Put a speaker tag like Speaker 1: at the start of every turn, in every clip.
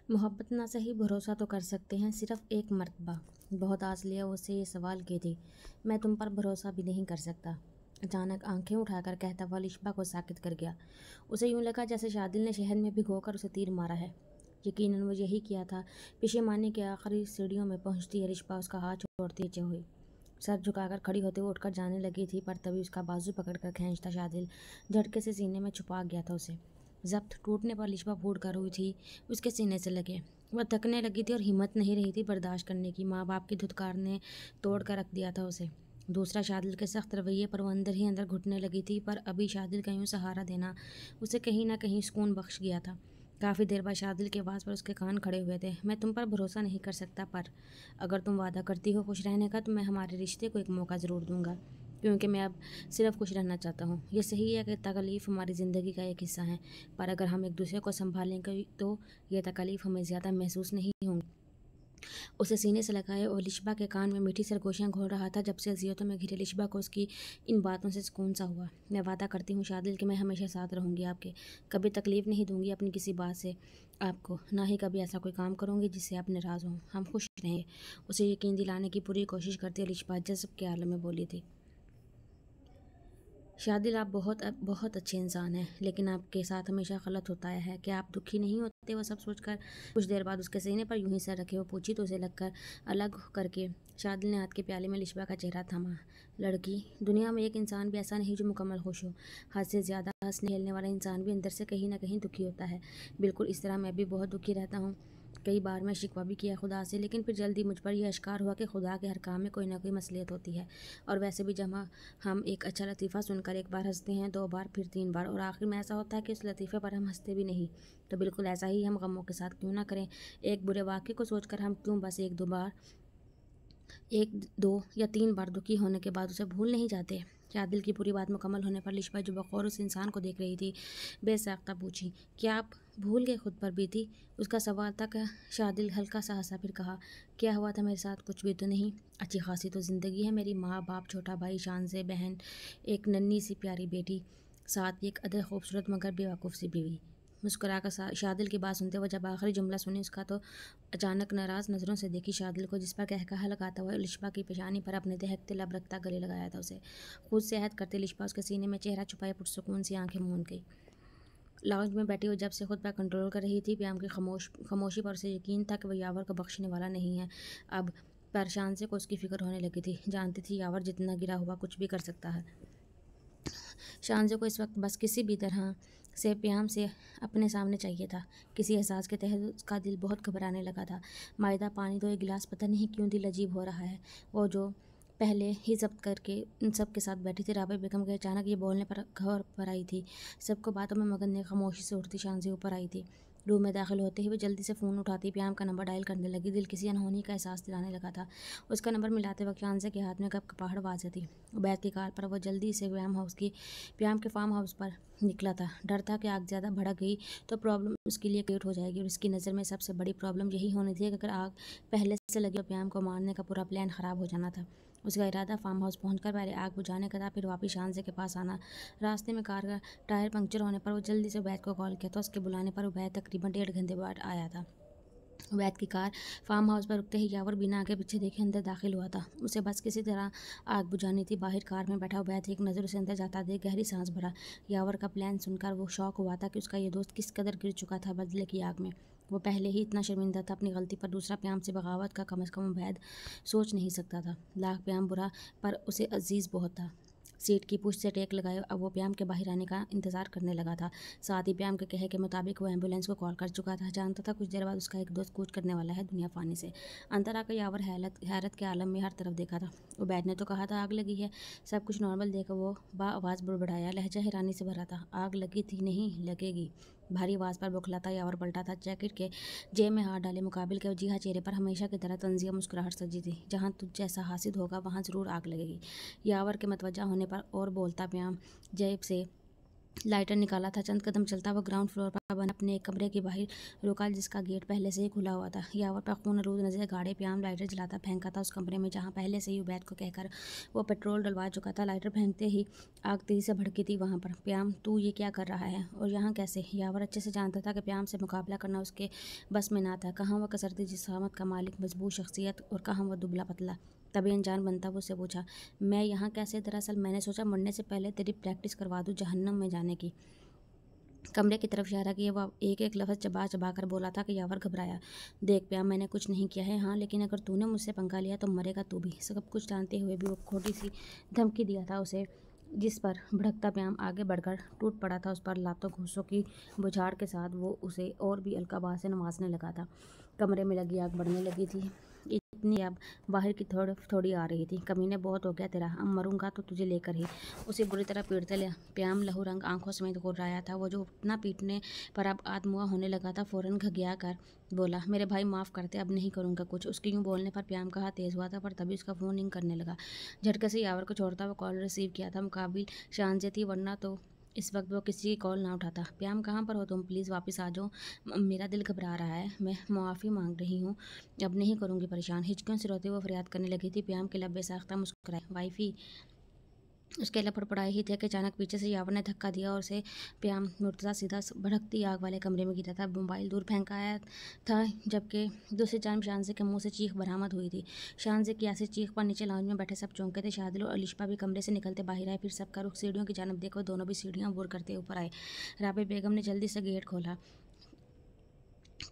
Speaker 1: मोहब्बत ना सही भरोसा तो कर सकते हैं सिर्फ एक मर्तबा। बहुत आस लिया उससे ये सवाल की थी। मैं तुम पर भरोसा भी नहीं कर सकता। अचानक आंखें उठाकर कहता हुआ लिशबा को साकित कर गया। उसे यूं लगा जैसे शादिल ने शहर में भिगोकर उसे तीर मारा है। यकीनन वो यही किया था। पेशेमानी के आखिरी सीढ़ियों में पहुंचती है लिशबा उसका हाथ छोड़ती नीचे हुई। सर झुकाकर खड़ी होते हुए उठकर जाने लगी थी, पर तभी उसका बाजू पकड़कर खींचता शादिल झटके से सीने में छुपा गया था उसे। जब्त टूटने पर लिशबा फूट कर हुई थी, उसके सीने से लगे। वह थकने लगी थी और हिम्मत नहीं रही थी बर्दाश्त करने की। माँ बाप की धुतकार ने तोड़ कर रख दिया था उसे। दूसरा शादिल के सख्त रवैये पर वो अंदर ही अंदर घुटने लगी थी, पर अभी शादिल का यूं सहारा देना उसे कहीं ना कहीं सुकून बख्श गया था। काफ़ी देर बाद शादिल के आवाज़ पर उसके कान खड़े हुए थे। मैं तुम पर भरोसा नहीं कर सकता, पर अगर तुम वादा करती हो खुश रहने का तो मैं हमारे रिश्ते को एक मौका ज़रूर दूंगा, क्योंकि मैं अब सिर्फ खुश रहना चाहता हूँ। ये सही है कि तकलीफ़ हमारी ज़िंदगी का एक हिस्सा है, पर अगर हम एक दूसरे को संभालेंगे तो ये तकलीफ़ हमें ज़्यादा महसूस नहीं होंगी। उसे सीने से लगाए और लिशबा के कान में मीठी सरगोशियाँ घोल रहा था। जब से अजियतों में घिरे लिशबा को उसकी इन बातों से सुकून सा हुआ। मैं वादा करती हूँ शादिल कि मैं हमेशा साथ रहूँगी आपके, कभी तकलीफ़ नहीं दूंगी अपनी किसी बात से आपको, ना ही कभी ऐसा कोई काम करूँगी जिससे आप नाराज़ हों। हम खुश रहेंगे। उसे यकीन दिलाने की पूरी कोशिश करती लिशबा जज़्ब के आलम में बोली थी। शादिल, आप बहुत बहुत अच्छे इंसान हैं, लेकिन आपके साथ हमेशा गलत होता है। क्या आप दुखी नहीं होते? वह सब सोचकर कुछ देर बाद उसके सीने पर यूं ही सर रखे वो पूछी तो उसे लगकर अलग करके शादिल ने हाथ के प्याले में लिशबा का चेहरा थमा। लड़की, दुनिया में एक इंसान भी ऐसा नहीं जो मुकम्मल खुश हो। हद से ज़्यादा हंसने खेलने वाला इंसान भी अंदर से कहीं ना कहीं दुखी होता है। बिल्कुल इस तरह मैं भी बहुत दुखी रहता हूँ। कई बार मैं शिकवा भी किया खुदा से, लेकिन फिर जल्दी मुझ पर यह अश्कार हुआ कि खुदा के हर काम में कोई ना कोई मसलियत होती है। और वैसे भी जब हम एक अच्छा लतीफ़ा सुनकर एक बार हंसते हैं, दो बार, फिर तीन बार, और आखिर में ऐसा होता है कि उस लतीफ़े पर हम हंसते भी नहीं, तो बिल्कुल ऐसा ही हम गमों के साथ क्यों ना करें। एक बुरे वाक़ये को सोचकर हम क्यों बस एक दो या तीन बार दुखी होने के बाद उसे भूल नहीं जाते। शादिल की पूरी बात मुकम्मल होने पर लिशबा जो बखौर उस इंसान को देख रही थी बेसाख्ता पूछी, क्या आप भूल गए खुद पर बीती? उसका सवाल तक शादिल हल्का सा हंसा, फिर कहा, क्या हुआ था मेरे साथ? कुछ भी तो नहीं। अच्छी खासी तो ज़िंदगी है मेरी, माँ बाप, छोटा भाई, शान से बहन, एक नन्ही सी प्यारी बेटी, साथ ही एक अदर खूबसूरत मगर बेवकूफ़ सी बीवी। मुस्कुराकर शादिल की बात सुनते हुए जब आखिरी जुमला सुनी उसका, तो अचानक नाराज़ नज़रों से देखी शादिल को, जिस पर कहकहा लगाता हुआ लिशबा की पेशानी पर अपने दहकते लब रखता गले लगाया था उसे। खुद से अहद करते लिशबा उसके सीने में चेहरा छुपाए पुरसुकून सी आंखें मूंद गई। लाउंज में बैठी हुई जब से खुद पर कंट्रोल कर रही थी, प्याम की खामोशी पर उसे यकीन था कि वह यावर को बख्शने वाला नहीं है। अब परेशान से को उसकी फिक्र होने लगी थी। जानती थी यावर जितना गिरा हुआ कुछ भी कर सकता है। शानजे को इस वक्त बस किसी भी तरह से प्याम से अपने सामने चाहिए था। किसी एहसास के तहत उसका दिल बहुत घबराने लगा था। मायदा, पानी दो एक गिलास। पता नहीं क्यों दिल अजीब हो रहा है। वो जो पहले ही जब्त करके इन सब के साथ बैठी थी, राबे बेगम के अचानक ये बोलने पर घर पर आई थी। सबको बातों में मगन ने खामोशी से उठती शान से ऊपर आई थी। रूम में दाखिल होते ही वो जल्दी से फ़ोन उठाती प्याम का नंबर डायल करने लगी। दिल किसी अनहोनी का एहसास दिलाने लगा था। उसका नंबर मिलाते वक्त शानसे के हाथ में कब कपाहड़ वाज़ेह थी। उबैद की कार पर वो जल्दी से प्याम के फार्म हाउस पर निकला था। डर था कि आग ज़्यादा भड़क गई तो प्रॉब्लम उसके लिए क्रिएट हो जाएगी, और उसकी नज़र में सबसे बड़ी प्रॉब्लम यही होनी थी कि अगर आग पहले से लगी तो प्याम को मारने का पूरा प्लान ख़राब हो जाना था। उसका इरादा फार्म हाउस पहुंचकर पहले आग बुझाने का था, फिर वापस शानसे के पास आना। रास्ते में कार का टायर पंक्चर होने पर वो जल्दी से उबैद को कॉल किया था। उसके बुलाने पर उबैद तकरीबन 1.5 घंटे बाद आया था। उबैद की कार फार्म हाउस पर रुकते ही यावर बिना आगे पीछे देखे अंदर दाखिल हुआ था। उसे बस किसी तरह आग बुझानी थी। बाहर कार में बैठा उबैद एक नज़र उसे अंदर जाता देख गहरी सांस भरा। यावर का प्लान सुनकर वो शौक हुआ था कि उसका ये दोस्त किस कदर गिर चुका था बदले की आग में। वो पहले ही इतना शर्मिंदा था अपनी गलती पर, दूसरा प्याम से बगावत का कम अज़ कम उबैद सोच नहीं सकता था। लाख प्याम बुरा, पर उसे अजीज़ बहुत था। सीट की पुश से टेक लगाए अब वो प्याम के बाहर आने का इंतज़ार करने लगा था। साथ ही प्याम के कहे के मुताबिक वो एम्बुलेंस को कॉल कर चुका था। जानता था कुछ देर बाद उसका एक दोस्त कूच करने वाला है दुनिया फानी से। अंदर आकर यावर हैरत के आलम में हर तरफ देखा था। उबैद ने तो कहा था आग लगी है। सब कुछ नॉर्मल देखकर वो आवाज़ बुड़बड़ाया। लहजा हैरानी से भरा था। आग लगी थी? नहीं लगेगी। भारी आवाज़ पर बौखलाता यावर पलटा था। जैकेट के जेब में हाथ डाले मुकाबिल के जी हाँ चेहरे पर हमेशा की तरह तंजिया मुस्कुराहट सजी थी। जहाँ तुझ जैसा हासिद होगा वहाँ ज़रूर आग लगेगी। यावर के मतवजा होने पर और बोलता प्याम जेब से लाइटर निकाला था। चंद कदम चलता वो ग्राउंड फ्लोर पर बना अपने एक कमरे के बाहर रुका, जिसका गेट पहले से ही खुला हुआ था। यावर पर खून आलूद नजर गाड़े प्याम लाइटर जलाता फेंका था उस कमरे में जहाँ पहले से ही उबैद को कहकर वो पेट्रोल डलवा चुका था। लाइटर फेंकते ही आग तेजी से भड़की थी वहाँ पर। प्याम, तू ये क्या कर रहा है और यहाँ कैसे? यावर अच्छे से जानता था कि प्याम से मुकाबला करना उसके बस में ना था। कहाँ वह कसरती जिस्मात का मालिक, मजबूत शख्सियत, और कहाँ वह दुबला पतला। तभी अनजान बनता वो उससे पूछा, मैं यहाँ कैसे? दरअसल मैंने सोचा मरने से पहले तेरी प्रैक्टिस करवा दूँ जहन्नम में जाने की। कमरे की तरफ इशारा किया। वह एक एक लफ्ज़ चबा चबा कर बोला था कि यावर घबराया। देख प्याम, मैंने कुछ नहीं किया है, हाँ, लेकिन अगर तूने मुझसे पंगा लिया तो मरेगा तू भी। सब कुछ जानते हुए भी वो खोटी सी धमकी दिया था उसे, जिस पर भड़कता प्याम आगे बढ़कर टूट पड़ा था। उस पर लातों घूंसों की बुझाड़ के साथ वो उसे और भी अलकाबाज से नवाजने लगा था। कमरे में लगी आग बढ़ने लगी थी, इतनी अब बाहर की थोड़ी आ रही थी। कमीने, बहुत हो गया तेरा, अब मरूंगा तो तुझे लेकर ही। उसे बुरी तरह पीटते ले प्याम लहू रंग आंखों समेत घूर रहा था। वो जो उतना पीटने पर अब आधमुआ होने लगा था, फौरन घगिया कर बोला, मेरे भाई माफ़ करते, अब नहीं करूँगा कुछ। उसके यूँ बोलने पर प्याम का हाथ तेज़ हुआ था, पर तभी उसका फ़ोन रिंग करने लगा। झटके से यावर को छोड़ता वो कॉल रिसीव किया था। मुकाबिल शांजे थी, वरना तो इस वक्त वो किसी की कॉल ना उठाता। प्याम, कहाँ पर हो तुम? प्लीज़ वापस आ जाओ, मेरा दिल घबरा रहा है, मैं माफ़ी मांग रही हूँ, अब नहीं करूँगी परेशान। हिचकियों से रोते वो फरियाद करने लगी थी। प्याम के लब बेसाख्ता मुस्कुराए। वाइफी, उसके लब फड़फड़ाए ही थे कि अचानक पीछे से यावर ने धक्का दिया और उसे प्याम मुर्तज़ा सीधा भड़कती आग वाले कमरे में गिरा था। मोबाइल दूर फेंका आया था, जबकि दूसरी जानब शानजे के मुंह से चीख बरामद हुई थी। शानजे की ऐसी चीख पर नीचे लाउंज में बैठे सब चौंके थे। शादिल और अलिशा भी कमरे से निकलते बाहर आए। फिर सबका रुख सीढ़ियों की जानब देखो, दोनों भी सीढ़ियाँ अबूर करते ऊपर आए। राबे बेगम ने जल्दी से गेट खोला।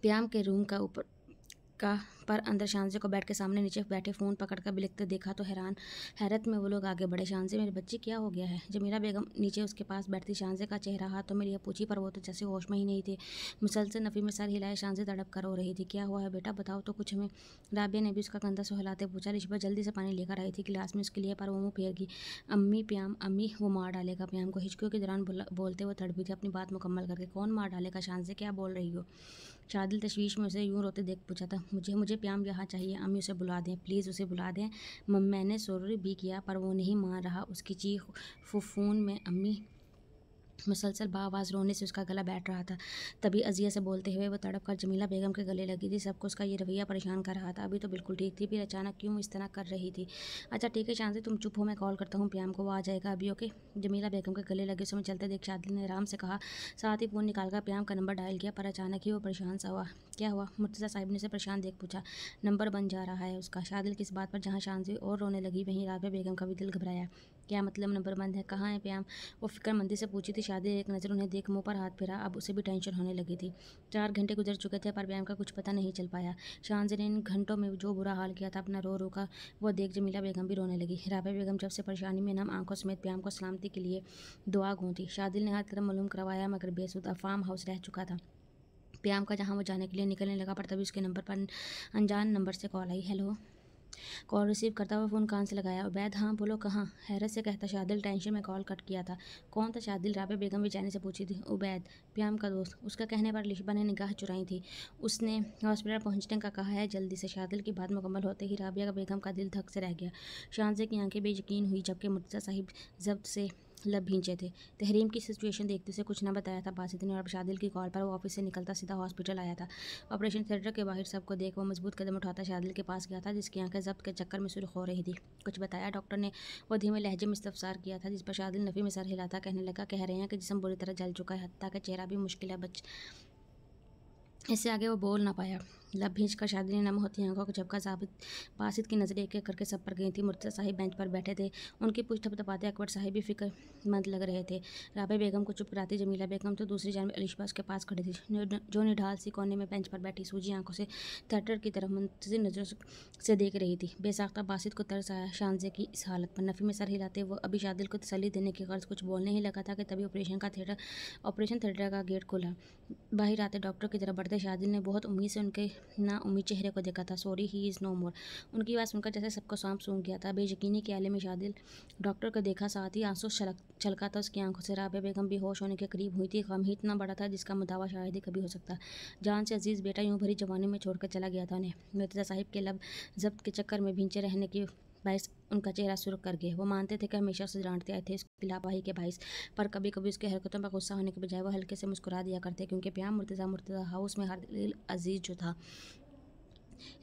Speaker 1: प्याम के रूम का ऊपर का पर अंदर शानजे को बेड के सामने नीचे बैठे फ़ोन पकड़कर बिलखते देखा तो हैरत में वो लोग आगे बढ़े। शानजे, मेरे बच्चे, क्या हो गया है? जमीला बेगम नीचे उसके पास बैठती शानजे का चेहरा हाथों में लिए पूछी, पर वो तो जैसे होश में ही नहीं थे। मुसलसल नफ़ी में सर हिलाए शानजे तड़प कर रो रही थी। क्या हुआ है बेटा, बताओ तो कुछ हमें। राबिया ने भी उसका कंधा सहलाते पूछा। रिश्बा जल्दी से पानी लेकर आई थी गिलास में उसके लिए, पर वो मुँह फेर गई। अम्मी, प्याम, अम्मी, वो मार डालेगा प्याम को। हिचकियों के दौरान बोलते वो तड़पी थी अपनी बात मुकम्मल करके। कौन मार डालेगा? शानजे, क्या बोल रही हो? शादिल तशवीश में उसे यूं रोते देख पूछा था। मुझे मुझे प्याम यहाँ चाहिए, अम्मी उसे बुला दें, प्लीज़ उसे बुला दें। मैंने सॉरी भी किया पर वो नहीं मान रहा। उसकी चीख फुफून में अम्मी मुसलसल बाआवाज़ रोने से उसका गला बैठ रहा था। तभी अजिया से बोलते हुए वो तड़प कर जमीला बेगम के गले लगी थी। सबको उसका ये रवैया परेशान कर रहा था। अभी तो बिल्कुल ठीक थी, फिर अचानक क्यों इस तरह कर रही थी। अच्छा ठीक है शांति, तुम चुप हो, मैं कॉल करता हूँ प्याम को, वो आ जाएगा अभी, ओके। जमीला बेगम के गले लगे समय चलते देख शादिल ने आराम से कहा। साथ ही फ़ोन निकालकर प्याम का नंबर डायल किया, पर अचानक ही वो परेशान सा हुआ। क्या हुआ? मुर्तज़ा साहिब ने उसे परेशान देख पूछा। नंबर बन जा रहा है उसका। शादिल की इस बात पर जहाँ शांति और रोने लगी, वहीं राबिया बेगम का भी दिल घबराया। क्या मतलब नंबर बंद है? कहाँ है प्याम? वो फिक्रमंदी से पूछी थी। शादी एक नज़र उन्हें देख मुंह पर हाथ फेरा। अब उसे भी टेंशन होने लगी थी। 4 घंटे गुजर चुके थे, पर प्याम का कुछ पता नहीं चल पाया। शानजे ने इन घंटों में जो बुरा हाल किया था अपना रो रो का, वो देख जमीला बेगम भी रोने लगी। राबिया बेगम जब से परेशानी में नम आंखों समेत प्याम को सलामती के लिए दुआ गूंथी। शादिल ने हर तरफ मालूम करवाया, मगर बेसुध फार्म हाउस रह चुका था प्याम का, जहाँ वो जाने के लिए निकलने लगा। पर तभी उसके नंबर पर अनजान नंबर से कॉल आई। हेलो। कॉल रिसीव करता हुआ फ़ोन कान से लगाया। उबैद, हाँ बोलो, कहाँ? हैरत से कहता शादिल। टेंशन में कॉल कट किया था। कौन था शादिल? राबिया बेगम बेचैनी से पूछी थी। उबैद, प्याम का दोस्त। उसका कहने पर लिशबा ने निगाह चुराई थी। उसने हॉस्पिटल पहुंचने का कहा है जल्दी से। शादिल की बात मुकम्मल होते ही राबिया बेगम का दिल धक से रह गया। शानजे की आंखें बेयकीन हुई, जबकि मुर्तज़ा साहिब जब्त से लब भींचे थे। तहरीम की सिचुएशन देखते उसे कुछ न बताया था बासित ने, और शादिल की कॉल पर वो ऑफिस से निकलता सीधा हॉस्पिटल आया था। ऑपरेशन थिएटर के बाहर सबको देख वो मजबूत कदम उठाता शादिल के पास गया था, जिसकी आंखें जब्त के चक्कर में सुर्ख हो रही थी। कुछ बताया डॉक्टर ने? वो धीमे लहजे में इस्तफसार किया था, जिस पर शादिल नफ़ी में सर हिलाता कहने लगा, कह रहे हैं कि जिस्म बुरी तरह जल चुका है, हत्ता का चेहरा भी मुश्किल है बच। इससे आगे वो बोल ना पाया। लब भींच कर शादी ने नम होती आंखों को झपका। साबित बासित की नज़रें एक एक करके सब पर गई थी। मुर्तज़ा साहिब बेंच पर बैठे थे, उनकी पूछ थपथपाते अकबर साहिब भी फिक्रमंद लग रहे थे। राबिया बेगम को चुप कराती जमीला बेगम तो दूसरी जानब अलिशा उसके पास खड़ी थी, जो निढाल सी कोने में बेंच पर बैठी सूजी आंखों से थिएटर की तरफ मुंतज़िर नज़रों से देख रही थी। बेसाख्ता बासित को तरस आया शानजे की इस हालत पर। नफ़ी में सर हिलाते वो अभी शादिल को तसल्ली देने की गर्ज कुछ बोलने ही लगा था कि तभी ऑपरेशन थिएटर का गेट खुला। बाहर आते डॉक्टर की तरफ बढ़ते शादिल ने बहुत उम्मीद से उनके ना उम्मीद चेहरे को देखा था। सॉरी, ही इज़ नो मोर। उनकी बात सुनकर जैसे सबको सांप सूंघ गया था। बेयकीनी के आले में शादिल डॉक्टर को देखा, साथ ही आंसू छलका था उसकी आंखों से। राबिया बेगम भी होश होने के करीब हुई थी। गम ही इतना बड़ा था जिसका मुदावा शायद ही कभी हो सकता। जान से अजीज़ बेटा यूं भरी जवानी में छोड़कर चला गया था उन्हें। मुर्तज़ा साहिब के लब जब्त के चक्कर में भींचे रहने की बाइस उनका चेहरा सुर्ख कर गया। वो मानते थे कि हमेशा उसे डांटते आए थे उसकी लापरवाही के बाइस, पर कभी कभी उसकी हरकतों पर गुस्सा होने के बजाय वो हल्के से मुस्कुरा दिया करते, क्योंकि प्याम मुर्तज़ा हाउस में हर दिल अजीज जो था।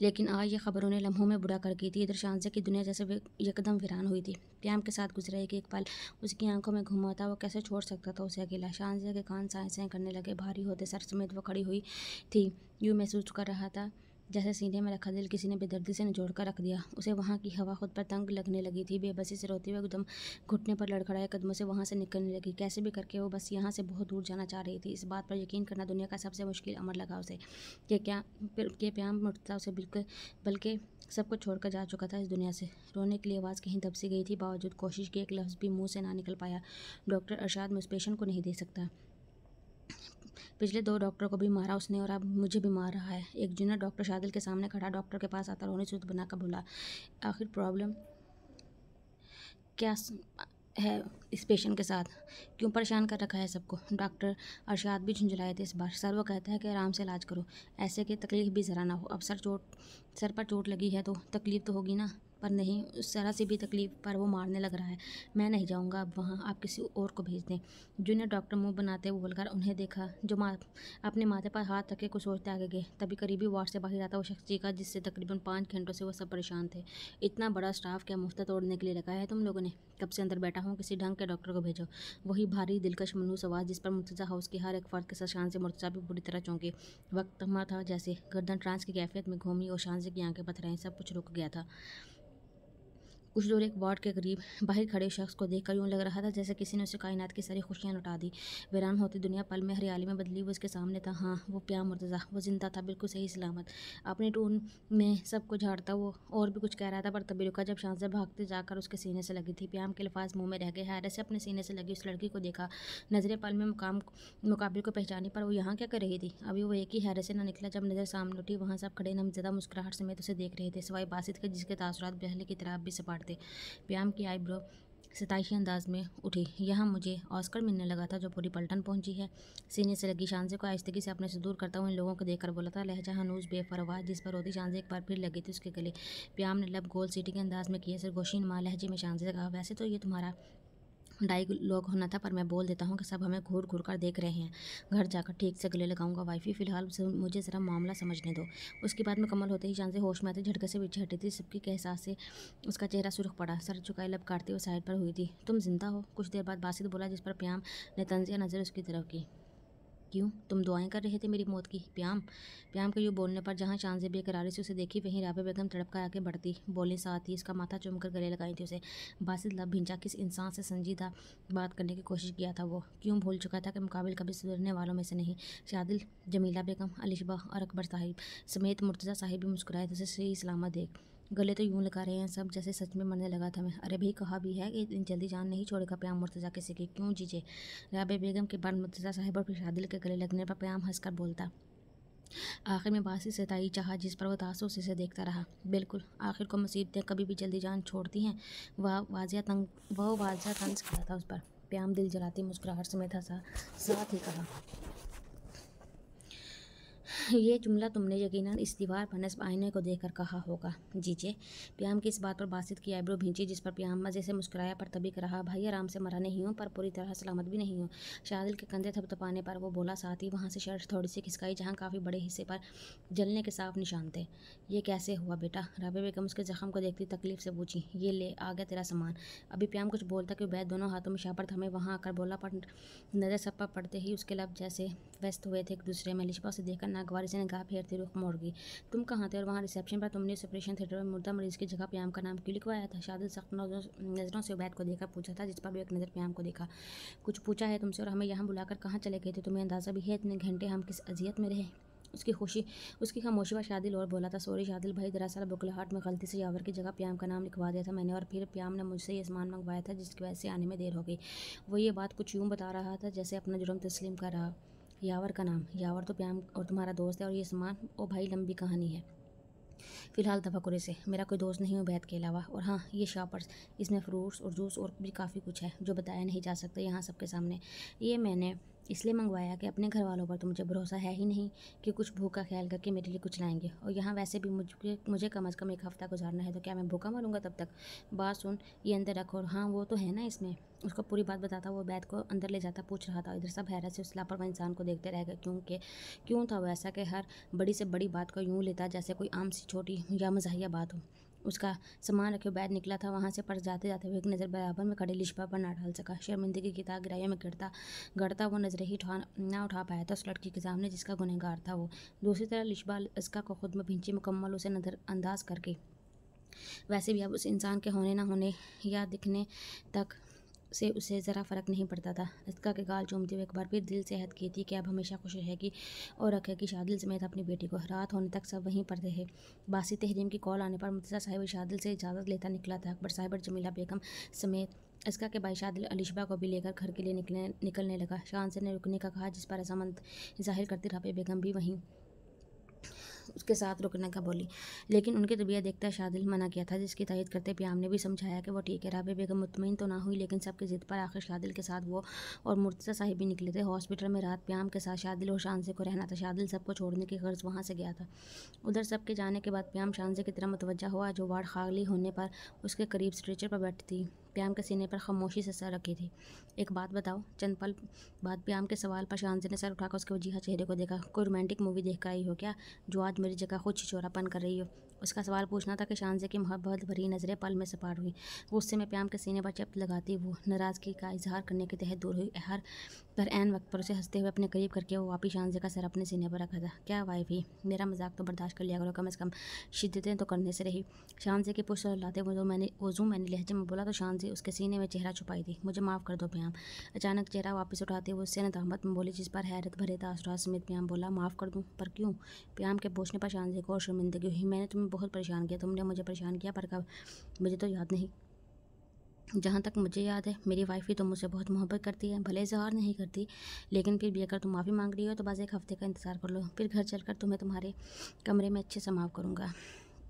Speaker 1: लेकिन आज ये खबर उन्हें लम्हों में बुरा कर गई थी। इधर शांजा की दुनिया जैसे एकदम वीरान हुई थी। प्याम के साथ गुजरा एक पल उसकी आंखों में घुमा था। वो कैसे छोड़ सकता था उसे अकेला। शांजा के कान साए साए करने लगे, भारी होते सर समेत वो खड़ी हुई थी। यूँ महसूस कर रहा था जैसे सीने में रखा दिल किसी ने बेदर्दी से निचोड़ कर रख दिया। उसे वहाँ की हवा खुद पर तंग लगने लगी थी। बेबसी से रोते हुए एकदम घुटने पर लड़खड़ाए कदमों से वहाँ से निकलने लगी। कैसे भी करके वो बस यहाँ से बहुत दूर जाना चाह रही थी। इस बात पर यकीन करना दुनिया का सबसे मुश्किल अमर लगा उसे कि प्याम मुर्तज़ा उसे बिल्कुल बल्कि सब कुछ छोड़कर जा चुका था इस दुनिया से। रोने के लिए आवाज़ कहीं दब सी गई थी। बावजूद कोशिश के एक लफ्ज़ भी मुंह से ना निकल पाया। डॉक्टर अरशाद, मैं उस पेशेंट को नहीं दे सकता। पिछले 2 डॉक्टर को भी मारा उसने और अब मुझे भी मार रहा है। एक जूनियर डॉक्टर शादिल के सामने खड़ा डॉक्टर के पास आता रोनी सूरत बनाकर बोला, आखिर प्रॉब्लम क्या है इस पेशेंट के साथ? क्यों परेशान कर रखा है सबको? डॉक्टर अरशाद भी झुंझलाए थे इस बार। सर, वो कहता है कि आराम से इलाज करो, ऐसे कि तकलीफ भी ज़रा ना हो। अब सर पर चोट लगी है तो तकलीफ तो होगी ना, पर नहीं, उस ज़रा सी भी तकलीफ पर वो मारने लग रहा है। मैं नहीं जाऊंगा अब वहाँ, आप किसी और को भेज दें। जूनियर डॉक्टर मुंह बनाते हुए बोलकर उन्हें देखा, जो अपने माथे पर हाथ रखे कुछ सोचते आगे गए। तभी करीबी वार्ड से बाहर आता वो शख्स चीखा जिससे तकरीबन 5 घंटों से वो सब परेशान थे। इतना बड़ा स्टाफ क्या मुफ्त तोड़ने के लिए लगाया है तुम लोगों ने? कब से अंदर बैठा हूँ, किसी ढंग के डॉक्टर को भेजो। वही भारी दिलकश मनहूस आवाज़ जिस पर मुर्तज़ा हाउस के हर एक फर्द के साथ शान से मुर्तज़ा भी बुरी तरह चौंके। वक्त थमा था जैसे गर्दन ट्रांस की कैफियत में घूमी और शान की आंखें पथराई। सब कुछ रुक गया था। कुछ दूर एक वार्ड के करीब बाहर खड़े शख्स को देखकर यूँ लग रहा था जैसे किसी ने उसे कायनात की सारी खुशियाँ लौटा दी। वीरान होती दुनिया पल में हरियाली में बदली वो उसके सामने था। हाँ, वो प्याम मुर्तज़ा, वो जिंदा था, बिल्कुल सही सलामत। अपनी टून में सबको झाड़ता वो और भी कुछ कह रहा था, पर तभी रुका जब शांजा भागते जाकर उसके सीने से लगी थी। प्याम के अल्फाज मुँह में रह गए। हैरत से अपने सीने से लगी उस लड़की को देखा। नज़रें पल में मुकाबिल को पहचानी, पर वो यहाँ क्या कर रही थी? अभी वो एक ही हैरत से न निकला जब नज़र सामने उठी। वहाँ सब खड़े नमज़दा मुस्कुराहट समेत उसे देख रहे थे, सिवाय बासित के जिसके तासुरात पहले की तरह भी सपाट थे। प्याम की आईब्रो सताइशी अंदाज में उठी। यहाँ मुझे ऑस्कर मिलने लगा था जो पूरी पलटन पहुंची है। सीने से लगी शांजे को आहिस्तगी से अपने से दूर करता हुआ इन लोगों को देखकर बोला था, लहजा हनूज बेपरवाह जिस पर रोती शांजे एक बार फिर लगी थी उसके गले। प्याम ने लब गोल सीटी के अंदाज में किए सरगोशी नुमा लहजे में शांजे से कहा, वैसे तो ये तुम्हारा डायलॉग होना था, पर मैं बोल देता हूँ कि सब हमें घूर घूर कर देख रहे हैं। घर जाकर ठीक से गले लगाऊंगा। वाइफी, फिलहाल मुझे ज़रा मामला समझने दो। उसकी बात मुकम्मल होते ही शांति होश में आते झटके से पीछे हटी थी। सबकी के एहसास से उसका चेहरा सुर्ख पड़ा, सर झुकाए लब काटते हुए साइड पर हुई थी। तुम जिंदा हो? कुछ देर बाद बासित बोला, जिस पर प्याम ने तंजिया नज़र उसकी तरफ की। क्यों, तुम दुआएं कर रहे थे मेरी मौत की? प्याम के यूँ बोलने पर जहाँ शांजे बेकरारी से उसे देखी वहीं राबे बेगम तड़प कर आगे बढ़ती बोली, साथ ही उसका माथा चूमकर गले लगाई थी उसे। बासित लब भिंचा, किस इंसान से संजीदा बात करने की कोशिश किया था वो? क्यों भूल चुका था कि मुकाबिल कभी सुधरने वालों में से नहीं। शादिल, जमीला बेगम, अलिशबा और अकबर साहिब समेत मुर्तज़ा साहिब भी मुस्कुराए थे उसे सही सलामत देख। गले तो यूँ लगा रहे हैं सब जैसे सच में मरने लगा था मैं। अरे भाई, कहा भी है कि इतनी जल्दी जान नहीं छोड़ेगा प्याम मुर्तज़ा किसी की। क्यों जीजे? राबे बेगम के बाद मुर्तज़ा साहिब और फिर शादिल के गले लगने पर प्याम हंसकर बोलता। आखिर में बासी सताई चाहा जिस पर वो तासुस से देखता रहा। बिल्कुल, आखिर को मुसीबतें कभी भी जल्दी जान छोड़ती हैं। वह वाजिया तंज खड़ा था उस पर। प्याम दिल जलाती मुस्कुराहट समेत हंसा, साथ ही कहा, ये जुमला तुमने यकीनन इस दीवार पर नस्ब आईने को देखकर कहा होगा जीजे। प्याम की इस बात पर बासित की आईब्रो भींची, जिस पर प्याम मज़े से मुस्कुराया, पर तभी रहा, भाई आराम से मरा नहीं हूँ, पर पूरी तरह सलामत भी नहीं हूँ। शादिल के कंधे थपथपाने पर वो बोला, साथ ही वहाँ से शर्ट थोड़ी सी खिसकाई जहाँ काफ़ी बड़े हिस्से पर जलने के साफ निशान थे। ये कैसे हुआ बेटा? राबे बेगम उसके जख्म को देखती तकलीफ से पूछी। ये ले, आ गया तेरा सामान। अभी प्याम कुछ बोलता कि वैद दोनों हाथों में शापर थमे वहाँ आकर बोला, पर नज़र सब पर पड़ते ही उसके लब जैसे व्यस्त हुए थे एक दूसरे में। लिशबा उसे देखकर नागवारी से निगाह फेरती रुख मोड़ गई। तुम कहाँ थे? और वहाँ रिसेप्शन पर तुमने इस ऑपरेशन थिएटर में मुर्दा मरीज की जगह प्याम का नाम क्यों लिखवाया था? शादिल सख्त नज़रों से उबैद को देखकर पूछा था, जिस पर भी एक नज़र प्याम को देखा। कुछ पूछा है तुमसे? और हमें यहाँ बुलाकर कहाँ चले गए थे? तुम्हें अंदाज़ा भी है इतने घंटे हम किस अजियत में रहे? उसकी खामोशी पर शादिल और बोला था, सॉरी शादिल भाई, दरअसल बुकलाहट में गलती से यावर की जगह प्याम का नाम लिखवा दिया था मैंने, और फिर प्याम ने मुझसे ये सामान मंगवाया था जिसकी वजह से आने में देर हो गई। वो ये बात कुछ यूँ बता रहा था जैसे अपना जुर्म तस्लीम कर रहा। यावर का नाम? यावर तो प्याम और तुम्हारा दोस्त है, और ये सामान? ओ भाई, लंबी कहानी है। फ़िलहाल तफक्कुर से मेरा कोई दोस्त नहीं है उबैद के अलावा। और हाँ, ये शॉपर्स, इसमें फ्रूट्स और जूस और भी काफ़ी कुछ है जो बताया नहीं जा सकता यहाँ सबके सामने। ये मैंने इसलिए मंगवाया कि अपने घर वालों पर तो मुझे भरोसा है ही नहीं कि कुछ भूख का ख्याल करके मेरे लिए कुछ लाएंगे, और यहाँ वैसे भी मुझे कम अज़ कम एक हफ़्ता गुजारना है, तो क्या मैं भूखा मरूंगा तब तक? बात सुन, ये अंदर रखो। और हाँ वो तो है ना इसमें। उसको पूरी बात बताता वो बैद को अंदर ले जाता पूछ रहा था। इधर सब हैरत से उस लापरवाह इंसान को देखते रह गए, क्योंकि क्यों था वो ऐसा कि हर बड़ी से बड़ी बात को यूँ लेता जैसे कोई आम सी छोटी या मज़ाहिया बात हो। उसका सामान रखे बैग निकला था वहाँ से, पर जाते जाते वो एक नज़र बराबर में खड़े लिशबा पर ना डाल सका। शर्मिंदगी की ताक गिराइयों में गड़ता वो नजरें ही ना उठा पाया था उस लड़की के सामने जिसका गुनहगार था वो। दूसरी तरफ लिशबा इसका को खुद में भिंची मुकम्मल उसे नज़रअंदाज करके, वैसे भी अब उस इंसान के होने ना होने या दिखने तक से उसे ज़रा फ़र्क नहीं पड़ता था। इसका के गाल चूमते हुए एक बार फिर दिल से हद की थी कि अब हमेशा खुश रहेगी और रखेगी शादिल समेत अपनी बेटी को। रात होने तक सब वहीं पर रहे। बासी तहरीम की कॉल आने पर मुर्तज़ा साहिब शादिल से इजाज़त लेता निकला था। अकबर साहिब और जमीला बेगम समेत इसका के भाई शादिल अलिशबा को भी लेकर घर के लिए निकलने लगा। शान ने रुकने का कहा, जिस पर रजामंद जाहिर करती राबे बेगम भी वहीं उसके साथ रुकने का बोली, लेकिन उनकी तबीयत देखकर शादिल मना किया था, जिसकी तायद करते प्याम ने भी समझाया कि वो ठीक है। राबे बेगम मुतमईन तो ना हुई, लेकिन सबकी ज़िद पर आखिर शादिल के साथ वो और मुर्तज़ा साहिब भी निकले थे। हॉस्पिटल में रात प्याम के साथ शादिल और शानजे को रहना था। शादिल सबको छोड़ने की गर्ज वहाँ से गया था। उधर सबके जाने के बाद प्याम शानजे की तरफ मुतवज्जा हुआ, जो वार्ड खाली होने पर उसके करीब स्ट्रेचर पर बैठी प्याम के सीने पर खामोशी से सर रखी थी। एक बात बताओ। चंद पल बाद प्याम के सवाल पर शानजे ने सर उठाकर उसके वजीहा चेहरे को देखा। कोई रोमांटिक मूवी देख कर आई हो क्या, जो आज मेरी जगह खुद छिछोरापन कर रही हो? उसका सवाल पूछना था कि शानजे की मोहब्बत भरी नज़रें पल में सपाट हुई। गुस्से में प्याम के सीने पर चप्त लगाती वो नाराज़गी का इजहार करने के तहत दूर हुई। हर पर ऐन वक्त पर उसे हंसते हुए अपने करीब करके वो वापिस शानजे का सर अपने सीने पर रखा था। क्या वाइफी, मेरा मजाक तो बर्दाश्त कर लिया करो, कम से कम शिद्दतें तो करने से रही। शानजे की पुष्ट लाते वजू मैंने लहजे में बोला तो शानजे उसके सीने में चेहरा छुपाई थी। मुझे माफ़ कर दो प्याम। अचानक चेहरा वापस उठाते हुए उससे नदामत में बोली, जिस पर हैरत भरे तासुरात समेत प्याम बोला, माफ़ कर दूँ? पर क्यों? प्याम के पूछने पर शानजे को और शर्मिंदगी हुई। मैंने तुम्हें बहुत परेशान किया, तुमने मुझे परेशान किया, पर कब? मुझे तो याद नहीं। जहाँ तक मुझे याद है मेरी वाइफ ही तो मुझसे बहुत मोहब्बत करती है, भले इजहार नहीं करती, लेकिन फिर भी अगर तुम माफ़ी मांग रही हो तो बस एक हफ्ते का इंतज़ार कर लो, फिर घर चलकर तुम्हें तुम्हारे कमरे में अच्छे से माफ़ करूँगा।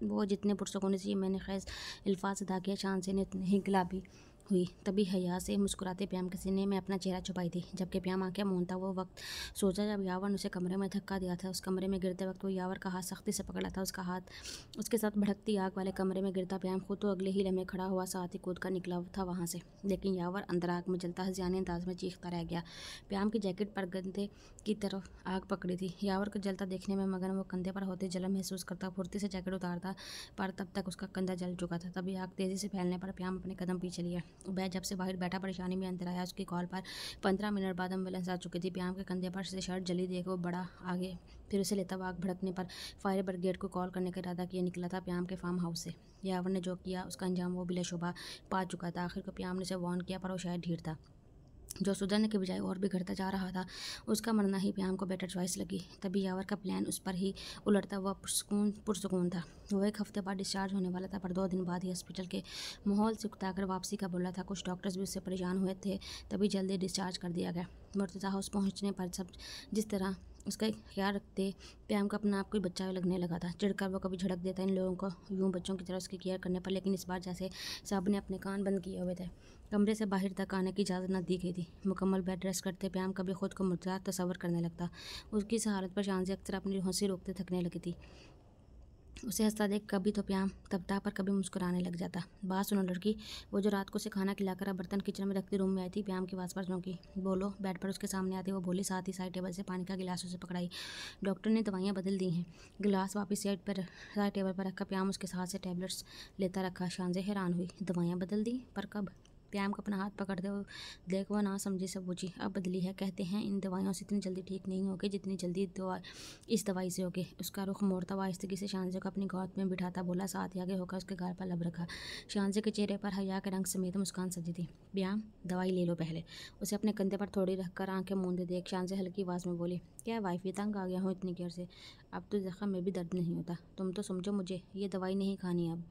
Speaker 1: वो जितने पुरसकून से मैंने खैस अल्फाज अदा किया, शानजे ने उतनी ही गुलाबी हुई। तभी हया से मुस्कुराते प्याम के सीने में अपना चेहरा छुपाई थी। जबकि प्याम आंखें मूंदता वो वक्त सोचा जब यावर ने उसे कमरे में धक्का दिया था। उस कमरे में गिरते वक्त वो यावर का हाथ सख्ती से पकड़ा था। उसका हाथ उसके साथ भड़कती आग वाले कमरे में गिरता प्याम खुद तो अगले ही लम्हे खड़ा हुआ साथ ही कूद कर निकला था वहाँ से, लेकिन यावर अंदर आग में जलता हज़ियाने अंदाज में चीखता रह गया। प्याम की जैकेट पर गंदे की तरफ आग पकड़ी थी। यावर को जलता देखने में मगर वो कंधे पर होते जलन महसूस करता फुर्ती से जैकेट उतारता, पर तब तक उसका कंधा जल चुका था। तभी आग तेज़ी से फैलने पर प्याम अपने कदम पीछे लिए। वह जब से बाहर बैठा परेशानी में अंदर आया। उसकी कॉल पर 15 मिनट बाद एम्बुलेंस आ चुकी थी। प्याम के कंधे पर से शर्ट जली देख वो बड़ा आगे, फिर उसे लेता हुआ आग भड़कने पर फायर ब्रिगेड को कॉल करने का इरादा किए निकला था प्याम के फार्म हाउस से। यावर ने जो किया उसका अंजाम वो बिलाशुबा पा चुका था। आखिर को प्याम ने उसे वार्न किया, पर वो शायद ढीठ था। जो सुधरने के बजाय और बिगड़ता जा रहा था। उसका मरना ही प्याम को बेटर चॉइस लगी। तभी यावर का प्लान उस पर ही उलटता हुआ पुरसकून था। वो एक हफ्ते बाद डिस्चार्ज होने वाला था, पर 2 दिन बाद ही हॉस्पिटल के माहौल से उकताकर वापसी का बोला था। कुछ डॉक्टर्स भी उससे परेशान हुए थे, तभी जल्दी डिस्चार्ज कर दिया गया। मुर्तज़ा हाउस पहुँचने पर सब जिस तरह उसका ख्याल रखते प्याम को अपना आप कोई बच्चा लगने लगा था। चिढ़कर वो कभी झड़क देता इन लोगों को यूं बच्चों की तरह उसकी केयर करने पर, लेकिन इस बार जैसे सब ने अपने कान बंद किए हुए थे। कमरे से बाहर तक आने की इजाज़त न दी गई थी। मुकम्मल बेड रेस्ट करते प्याम कभी खुद को मुर्तज़ा तस्वर करने लगता। उसकी इस हालत पर शानजे अक्सर अपनी हंसी रोकते थकने लगी थी। उसे हंसता देख कभी तो प्याम तपता पर कभी मुस्कुराने लग जाता। बात सुनो लड़की, वो जो रात को उसे खाना खिलाकर बर्तन किचन में रखती रूम में आई थी। प्याम की आवाज़ पर चौंकी। बोलो। बेड पर उसके सामने आती वो बोली, साथ ही साइड टेबल से पानी का गिलास उसे पकड़ाई। डॉक्टर ने दवाइयाँ बदल दी हैं। गिलास वापस साइड टेबल पर रखकर प्याम उसके हाथ से टैबलेट्स लेता रखा। शानजे हैरान हुई। दवाइयाँ बदल दी? पर कब? प्याम को अपना हाथ पकड़ते हुए देख वह ना समझी सब पूछी। अब बदली है, कहते हैं इन दवाइयों से इतनी जल्दी ठीक नहीं होगी जितनी जल्दी इस दवाई से होगी। उसका रुख मोड़ता हुआ आहिस्तगी से शानजे को अपनी गोद में बिठाता बोला, साथ ही आगे होकर उसके गाल पर लब रखा। शानजे के चेहरे पर हया के रंग समेत मुस्कान सजी थी। प्याम, दवाई ले लो पहले। उसे अपने कंधे पर थोड़ी रखकर आंखें मूंदे देख शानजे हल्की आवाज़ में बोली, क्या वाइफ तंग आ गया हूँ इतनी केयर से? अब तो जख्म में भी दर्द नहीं होता। तुम तो समझो मुझे ये दवाई नहीं खानी अब।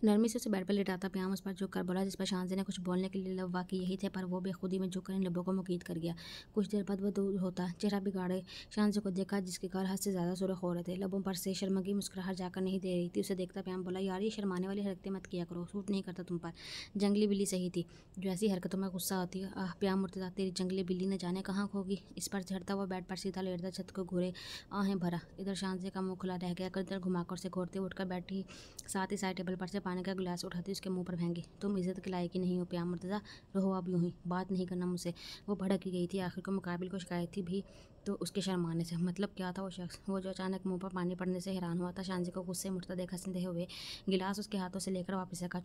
Speaker 1: नरमी से उसे बेड पर लेटाता प्याम उस पर झुक कर बोला, जिस पर शांति ने कुछ बोलने के लिए लब वाकई यही थे, पर वो बेखुदी में झुककर इन लबों को मुकीद कर गया। कुछ देर बाद वह दूर होता, चेहरा बिगाड़े शांति को देखा, जिसके गाल हद से ज़्यादा सुर्ख हो रहे थे। लबों पर से शर्मगी मुस्कुराहट जाकर नहीं दे रही थी। उसे देखता प्याम बोला, यार ये शर्माने वाली हरकतें मत किया करो, सूट नहीं करता तुम पर। जंगली बिल्ली सही थी जो ऐसी हरकतों में गुस्सा होती है। आह प्याम मुर्तज़ा, तेरी जंगली बिल्ली न जाने कहाँ होगी। इस पर चढ़ता हुआ बेड पर सीधा लेटता, छत को घूरे आहें भरा। इधर शांति का मुंह खुला रह गया, इधर घुमाकर से घूरते उठकर बैठी, साथ ही साइड टेबल पर से पानी का गिलास उठाती उसके मुंह पर फेंकी। तुम इज्जत के लायक ही नहीं हो प्याम मुर्तज़ा, रहो अब यूं ही, बात नहीं करना मुझसे। वो भड़क ही गई थी। आखिर को मुकाबिल को शिकायत थी भी तो उसके शर्माने से। मतलब क्या था वो शख्स, वो जो अचानक मुंह पर पानी पड़ने से हैरान हुआ था। शांति को गुस्से मुड़ता देखा हंसते हुए गिलास उसके हाथों से लेकर वापस रखा।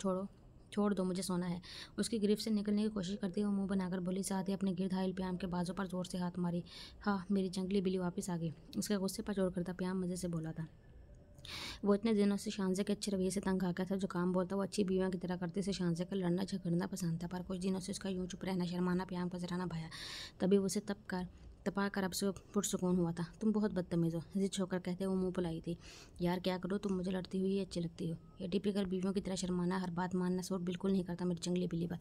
Speaker 1: छोड़ दो, मुझे सोना है। उसकी गिरफ्त से निकलने की कोशिश करती वो मुंह बनाकर बोली, साथ ही अपने गिर्द हाइल प्याम के बाजू पर जोर से हाथ मारी। हाँ, मेरी जंगली बिल्ली वापस आ गई। उसके गुस्से पर जोर करता प्याम मज़े से बोला था। वो इतने दिनों से शांजे के अच्छे रवैये से तंग आ गया था। जो काम बोलता वो अच्छी बीवियों की तरह करती। से शांजे का लड़ना झगड़ना पसंद था, पर कुछ दिनों से उसका यूं चुप रहना शर्माना प्याम को जरा ना भाया। तभी वो उसे तपा कर अब से पुरसुकून हुआ था। तुम बहुत बदतमीज़ हो, जिद छोकर कहते वो मुंह फुलाई थी। यार क्या करो, तुम मुझे लड़ती हुई अच्छी लगती हो। ये टिपिकल बीवियों की तरह शर्माना, हर बात मानना सूट बिल्कुल नहीं करता मेरी जंगली बिल्ली पर।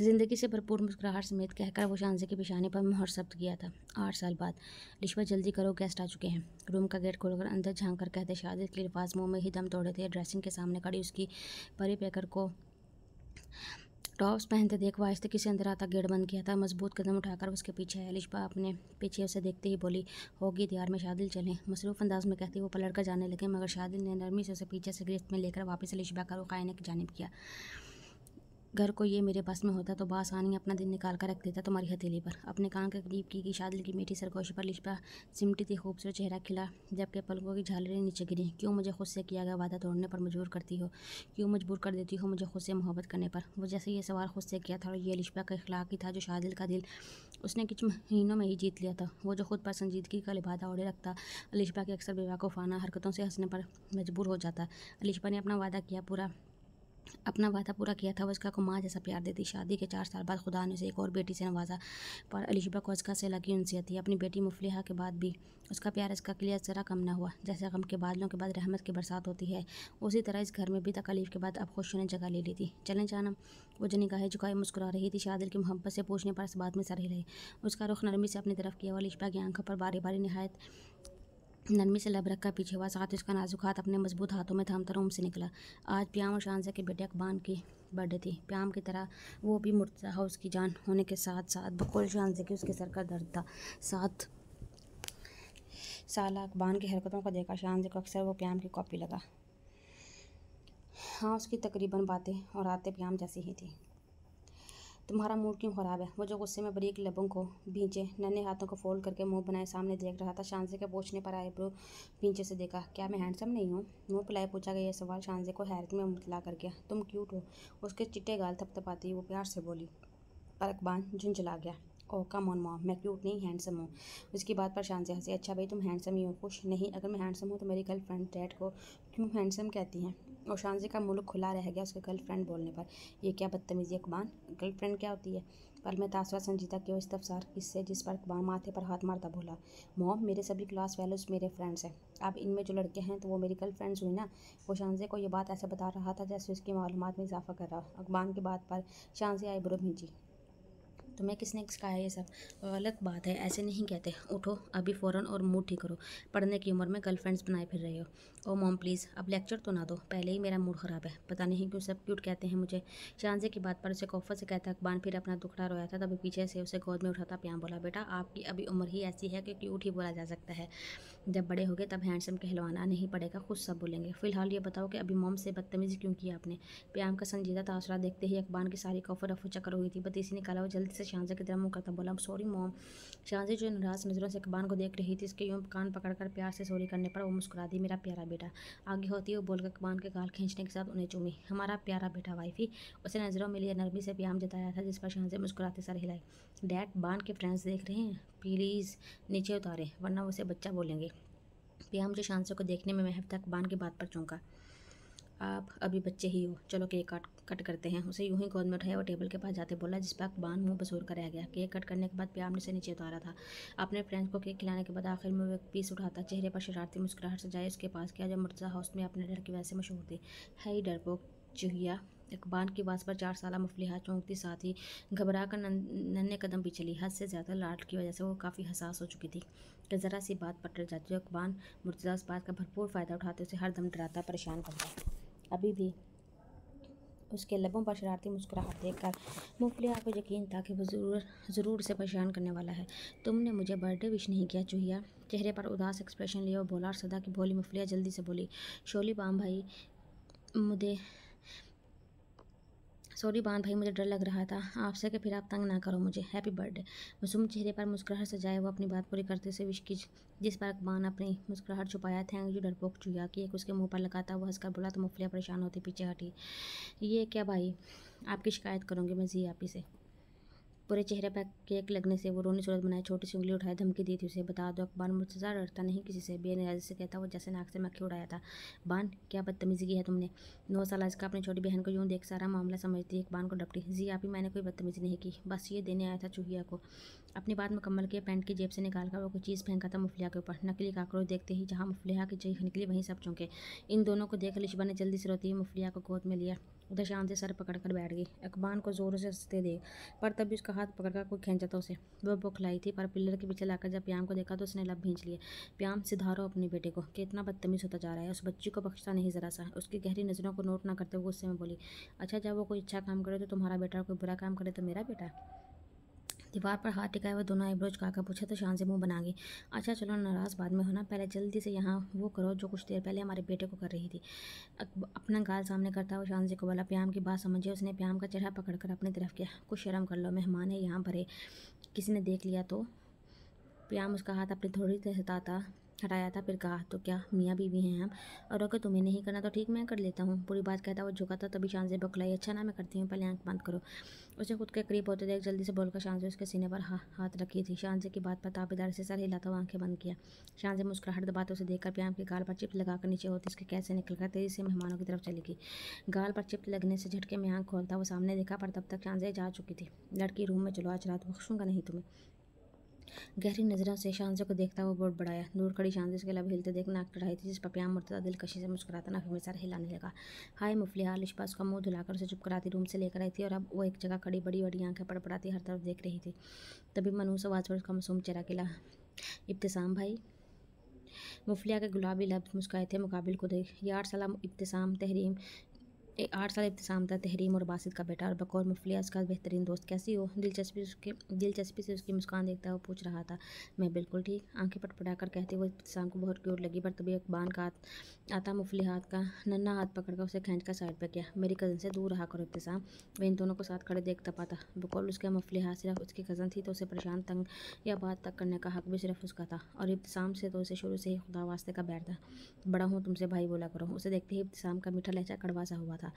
Speaker 1: जिंदगी से भरपूर मुस्कुराहट समेत कहकर वो शांजे के पेशाने पर मुहर जब्त किया था। 8 साल बाद। लिश्वा जल्दी करो, गेस्ट आ चुके हैं। रूम का गेट खोलकर अंदर झांक कर कहते शादी के अल्फाज मुंह में ही दम तोड़े थे। ड्रेसिंग के सामने खड़ी उसकी परी पैकर को टॉप्स पहनते देख वाहिस्ते से अंदर आता गेट बंद किया था। मजबूत कदम उठाकर उसके पीछे आया। लिश्वा अपने पीछे उसे देखते ही बोली, होगी तैयार, में शादिल चलें। मसरूफ़ अंदाज में कहती वो पलट कर जाने लगे, मगर शादिल ने नरमी से उसे पीछे से गिरफ्त में लेकर वापस लिश्वा का रुख आईने की जानिब किया। घर को ये मेरे बस में होता तो बासानी अपना दिन निकाल कर रख देता तुम्हारी हथेली पर। अपने कान के करीब की शादिल की मीठी सरगोशी पर लिश्वा सिमटी थी। खूबसूरत चेहरा खिला, जबकि पलकों की झालरें नीचे गिरी। क्यों मुझे खुद से किया गया वादा तोड़ने पर मजबूर करती हो? क्यों मजबूर कर देती हो मुझे खुद से मोहब्बत करने पर? वो जैसे ये सवाल खुद से किया था, और ये लिश्वा का इखलाक ही था जो शादिल का दिल उसने कुछ महीनों में ही जीत लिया था। वो जो खुद पर संजीदगी का लिबादा ओढ़े रखता, लिश्वा की अक्सर बेवकूफ़ाना हरकतों से हंसने पर मजबूर हो जाता। लिश्वा ने अपना वादा पूरा किया था। वो इसका को माँ जैसा प्यार देती। शादी के 4 साल बाद खुदा ने उसे एक और बेटी से नवाजा, पर अलिशबा को इसका से लगी उनसियत थी। अपनी बेटी मुफलिहा के बाद भी उसका प्यार इसका के लिए ज़रा कम ना हुआ। जैसे गम के बादलों के बाद रहमत की बरसात होती है, उसी तरह इस घर में भी तकलीफ के बाद अब खुशियों ने जगह ले ली थी। चलें जानम, वो जो निगाहें झुकाए मुस्कुरा रही थी। शादिल की मोहब्बत से पूछने पर इस बात में सर हिलाए। उसका रुख नरमी से अपनी तरफ किया हुआ लिश्वा की आंखों पर बारी बारी नहायत नरमी से लब रखकर पीछे हुआ, साथ ही उसका नाजुक हाथ अपने मजबूत हाथों में थामता रूम से निकला। आज प्याम और शांजा के बेटे अकबान की बर्थडे थी। प्याम की तरह वो भी मुर्तज़ा हाउस की जान होने के साथ साथ बकौल शांजा के उसके सर का दर्द था। 7 साल अकबान की हरकतों को देखा शांजा को अक्सर वो प्याम की कॉपी लगा। हाँ, उसकी तकरीबन बातें और आते प्याम जैसी ही थी। तुम्हारा मूड क्यों ख़राब है? वो जो गुस्से में बारीक लबों को भींचे नन्हे हाथों को फोल्ड करके मुंह बनाए सामने देख रहा था। शांजे के पूछने पर आए ब्रो पीछे से देखा। क्या मैं हैंडसम नहीं हूँ? मुँह फुलाए पूछा गया यह सवाल शांजे को हैरत में मुबतला कर गया। तुम क्यूट हो, उसके चिट्टे गाल थपथपाती वो प्यार से बोली। पर अकबान झुंझला गया। ओह कम ऑन मॉम, मैं क्यूट नहीं हैंडसम हूँ। उसकी बात पर शांति हंसी। अच्छा भाई तुम हैंडसम ही हो, खुश नहीं? अगर मैं हैंडसम हूँ तो मेरी गर्लफ्रेंड डैड को क्यों हैंडसम कहती हैं? और शांति का मुल्क खुला रह गया उसके गर्लफ्रेंड बोलने पर। ये क्या बदतमीज़ी अकबान, गर्लफ्रेंड क्या होती है? पल में तासरा संजीदा क्यों इस्तफसार किससे, जिस पर अकबान माथे पर हाथ मारता बोला, मॉम मेरे सभी क्लास फेलोज मेरे फ्रेंड्स हैं। अब इनमें जो लड़के हैं तो वो मेरी गर्ल फ्रेंड्स हुई ना। वो शांजे को ये बात ऐसे बता रहा था जैसे उसकी मालूमात में इजाफा कर रहा। अकबान की बात पर शांति आईब्रो भींची। तुम्हें किसने सिखाया ये सब? गलत बात है, ऐसे नहीं कहते। उठो अभी फ़ौरन और मूड ठीक करो। पढ़ने की उम्र में गर्लफ्रेंड्स बनाए फिर रहे हो। ओ मॉम प्लीज़ अब लेक्चर तो ना दो, पहले ही मेरा मूड ख़राब है। पता नहीं क्यों सब क्यूट कहते हैं मुझे। शांजे की बात पर उसे कोफा से कहता अकबान फिर अपना दुखड़ा रोया था। तभी पीछे से उसे गोद में उठाता प्याम बोला, बेटा आपकी अभी उम्र ही ऐसी है कि क्यूट ही बोला जा सकता है। जब बड़े हो गए तब हैंडसम कहलवाना नहीं पड़ेगा, खुद सब बोलेंगे। फिलहाल ये बताओ कि अभी मॉम से बदतमीज़ी क्यों की आपने? प्याम का संजीदा तासरा देखते ही अकबान की सारी कफर रफू चक्कर हुई थी। बतीसी निकाला वो जल्दी से शांजा की तरफ मुँह करता बोला, सॉरी मॉम। शांजा जो नाराज़ नज़रों से अकबान को देख रही थी, इसके यूँ कान पकड़कर प्यार से सॉरी करने पर वो मुस्कुरा दी। मेरा प्यारा बेटा। आगे होती वो बोलकर अकबान के गाल खींचने के साथ उन्हें चूमी। हमारा प्यारा बेटा वाइफी। उसे नज़रों में लिए नरमी से प्याम जताया था, जिस पर शांजा मुस्कुराते सर हिलाई। डैड बान के फ्रेंड्स देख रहे हैं, प्लीज़ नीचे उतारे वरना उसे बच्चा बोलेंगे। प्याम जो शांजा को देखने में महव था अकबान की बात पर चौंका। आप अभी बच्चे ही हो, चलो केक कट करते हैं। उसे यूं ही गोद में उठाया और टेबल के पास जाते बोला, जिस पर अकबान मुंह बसूर कर रह गया। केक कट करने के बाद प्याम ने उसे नीचे उतारा था। अपने फ्रेंड्स को केक खिलाने के बाद आखिर में वो एक पीस उठाता, चेहरे पर शरारती मुस्कुराहट सजाए उसके पास किया, जो मुर्तज़ा हाउस में अपने डर की वजह से मशहूर थी। है ही डरपोक चूहिया। इकबाल की बात पर 4 साला मुफलिहा चौंकती, साथ ही घबरा कर नन्हे कदम भी चली। हद से ज़्यादा लाड की वजह से वो काफ़ी हसास हो चुकी थी कि ज़रा सी बात पर डर जाती। इकबाल मुर्तज़ा उस बात का भरपूर फ़ायदा उठाते उसे हर दम डराता, परेशान करता। अभी भी उसके लबों पर शरारती मुस्कुराहट देखकर मुफलिहा को यकीन था कि वो ज़रूर उसे परेशान करने वाला है। तुमने मुझे बर्थडे विश नहीं किया चूहिया। चेहरे पर उदास एक्सप्रेशन लिए वो बोला और सदा की भोली मुफलिहा जल्दी से बोली, शोली बाम भाई मुझे सॉरी बान भाई, मुझे डर लग रहा था आपसे कि फिर आप तंग ना करो मुझे। Happy birthday. मासूम चेहरे पर मुस्कुराहट सजाए वो अपनी बात पूरी करते से विश की, जिस पर अकबान अपनी मुस्कुराहट छुपाया। थैंक यू डरपोक चूहिया। कि एक उसके मुंह पर लगाता वो हंसकर बोला तो मुफलिया परेशान होती पीछे हटी। ये क्या भाई, आपकी शिकायत करूँगी मैं जी आपी से। पूरे चेहरे पर केक लगने से वो रोनी सूरत बनाए, छोटी सी उंगली उठाए धमकी दी थी उसे। बता दो अकबार, मुझसे डरता नहीं किसी से, बेनियाजी से कहता वो जैसे नाक से मक्खी उड़ाया था। बान, क्या बदतमीजी की है तुमने? 9 साल का अपनी छोटी बहन को यूं देख सारा मामला समझती इकबाल को डपटी। जी आप ही, मैंने कोई बदतमीजी नहीं की, बस ये देने आया था चूहिया को। अपनी बात मुकम्मल किए पैंट की जेब से निकालकर वो कोई चीज़ फेंका था मुफलिया के ऊपर। नकली काकरोच देखते ही जहाँ मुफलिया की चीख निकली वहीं सब चौंके। इन दोनों को देख लिशबा ने जल्दी से रोती हुई मुफलिया को गोद में लिया। उधर शान से सर पकड़कर बैठ गई। अकबान को जोरों से हंसते देख पर तभी उसका हाथ पकड़कर कोई खींचा था उसे। वह बौखलाई थी पर पिल्लर के पीछे लाकर जब प्याम को देखा तो उसने लब भींच लिए। प्याम, सिधारो अपने बेटे को, कितना बदतमीज होता जा रहा है। उस बच्ची को बख्शता नहीं जरा सा। उसकी गहरी नज़रों को नोट ना करते हुए गुस्से में बोली, अच्छा जब वो कोई अच्छा काम करे तो तुम्हारा बेटा, और कोई बुरा काम करे तो मेरा बेटा? दीवार पर हाथ टिकाए हुए दोनों आईब्रोज काका पूछा तो शान से मुंह बना गई। अच्छा चलो नाराज़ बाद में होना, पहले जल्दी से यहाँ वो करो जो कुछ देर पहले हमारे बेटे को कर रही थी। अपना गाल सामने करता हुआ शान से को बोला। प्याम की बात समझे उसने प्याम का चेहरा पकड़कर अपनी तरफ किया। कुछ शर्म कर लो, मेहमान है यहाँ भरे, किसी ने देख लिया तो? प्याम उसका हाथ अपनी थोड़ी से हटाया था, फिर कहा तो क्या मियाँ बीवी हैं हम, और अगर तुम्हें नहीं करना तो ठीक मैं कर लेता हूँ। पूरी बात कहता वो झुका था तभी शान से बकलाई, अच्छा ना मैं करती हूँ, पहले आंख बंद करो। उसे खुद के करीब होते देख जल्दी से बोलकर शान से उसके सीने पर हाथ रखी थी। शान से की बात पर ताबेदार से सर हिलाता हुआ आंखें बंद किया। शान से मुस्कुराहट दबाते उसे देखकर प्याम के गाल पर चिप लगाकर नीचे होती उसके कैसे निकलकर तेजी से मेहमानों की तरफ चली गई। गाल पर चिप लगने से झटके में आंख खोलता वो सामने देखा पर तब तक शान से जा चुकी थी। लड़की रूम में चलो, आज रात बख्शूंगा नहीं तुम्हें। गहरी नजरों से शांजे को देखता हुआ बोर्ड बढ़ाया। दूर खड़ी शांजे उसके लब हिलते देख नाक चढ़ाई थी, जिस पर प्याम मुर्तज़ा दिलकशी से मुस्कुराता नाक में सर हिलाने लगा। हाय मुफलिहा। लिशबा उसका मुंह धुलाकर उसे चुप कराती रूम से लेकर आई थी और अब वो एक जगह खड़ी बड़ी बड़ी आंखें पड़पड़ाती हर तरफ देख रही थी। तभी मनूस आवाज़ पर उसका मासूम चेहरा खिला। इब्तिसाम भाई। मुफलिया के गुलाबी लब मुस्काए थे मुकाबिल को देख। ये 8 साल इब्तिसाम तहरीम 8 साल इब्तिसाम था, तहरीम और बासित का बेटा, और बकौर मुफलिया उसका बेहतरीन दोस्त। कैसी हो? दिलचस्पी से उसकी मुस्कान देखता हुआ पूछ रहा था। मैं बिल्कुल ठीक, आंखें पटपटाकर कहते हुए इब्तिसाम को बहुत क्यूट लगी, पर तभी अकबान का आता मुफलिया हाथ का नन्हा हाथ पकड़कर उसे खींचकर साइड पर किया। मेरी कज़न से दूर रहा करो इब्तिसाम। वह इन दोनों को साथ खड़े देख तपा था। बकौल उसके मुफलिया सिर्फ उसकी कज़न थी तो उसे परेशान, तंग या बात तक करने का हक भी सिर्फ उसका था, और इब्तिसाम से तो उसे शुरू से ही खुदा वास्ते का बैर था। बड़ा हूँ तुमसे भाई बोला करो। उसे देखते ही इब्तिसाम का मीठा लहजा कड़वा सा हुआ था।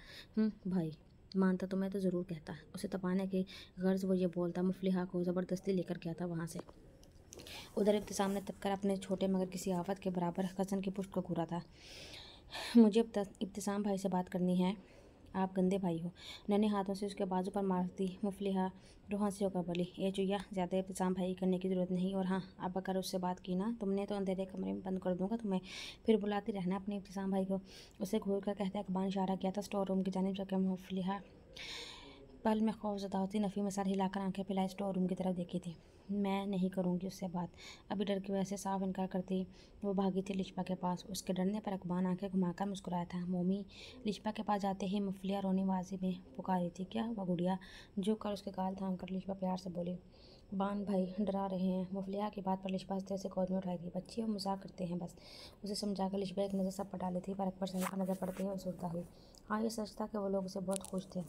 Speaker 1: भाई मानता तो मैं तो ज़रूर कहता। उसे तपाने की गर्ज वो ये बोलता मुफलिहा को ज़बरदस्ती लेकर गया था वहाँ से। उधर इब्तिसाम ने तपकर अपने छोटे मगर किसी आफत के बराबर कज़न की पुष्ट को घूरा था। मुझे इब्तिसाम भाई से बात करनी है। आप गंदे भाई हो। नन्हे हाथों से उसके बाजू पर मारती मुफलिहा रूहान से होकर बोली, ए चुया ज़्यादा इब्तिसाम भाई करने की ज़रूरत नहीं, और हाँ अब अगर उससे बात की ना तुमने तो अंधेरे कमरे में बंद कर दूंगा तुम्हें, फिर बुलाती रहना अपने इब्तिसाम भाई को। उसे घूर कर कहते अकबान इशारा किया था स्टोर रूम की जानिब जाकर। मुफलिहा पल में खौफजदा होती नफ़ी में सर हिलाकर आंखें फैलाई स्टोर रूम की तरफ देखी थी। मैं नहीं करूँगी उससे बात। अभी डर की वजह से साफ इनकार करती वो भागी थी लिशबा के पास। उसके डरने पर अकबान आंखें घुमाकर मुस्कुराया था। मोमी। लिशबा के पास जाते ही मुफलिया रोनी बाजी में पुकारी थी। क्या हुआ गुड़िया? झुक कर उसके गाल थाम कर लिशबा प्यार से बोली। बान भाई डरा रहे हैं। मुफलिया की बात पर लिशबा हंसते से गोद में उठाई थी। बच्ची वो मजाक करते हैं बस। उसे समझाकर लिशबा एक नज़र सब पर डाली थी, पर अकबर साहब का नज़र पड़ते ही वो सुरता हुई। हाँ ये सच था कि वो लोग उसे बहुत खुश थे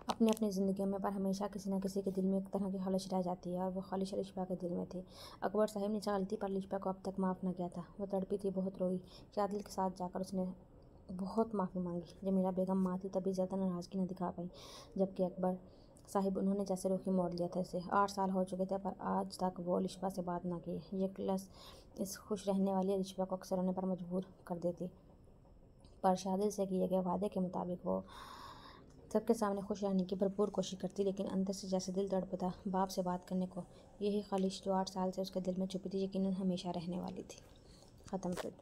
Speaker 1: अपनी अपनी ज़िंदगी में, पर हमेशा किसी न किसी के दिल में एक तरह की ख़ालिश रह जाती है, और वो ख़ालिश लिशबा के दिल में थी। अकबर साहब ने गलती पर लिशबा को अब तक माफ़ न किया था। वो तड़पी थी, बहुत रोई। शादिल के साथ जाकर उसने बहुत माफ़ी मांगी। जब मेरा बेगम माँ थी तभी ज़्यादा नाराज़गी न दिखा पाई, जबकि अकबर साहिब उन्होंने जैसे रुख ही मोड़ लिया था इसे। 8 साल हो चुके थे पर आज तक वो लिशबा से बात ना की। ये क्लस इस खुश रहने वाली लिशबा को अक्सर होने पर मजबूर कर देती, पर शादिल से किए गए वादे के मुताबिक वो सबके सामने खुश रहने की भरपूर कोशिश करती, लेकिन अंदर से जैसे दिल तड़पता बाप से बात करने को। यही ख्वाहिश जो 8 साल से उसके दिल में छुपी थी, यकीनन हमेशा रहने वाली थी। ख़त्म फिर।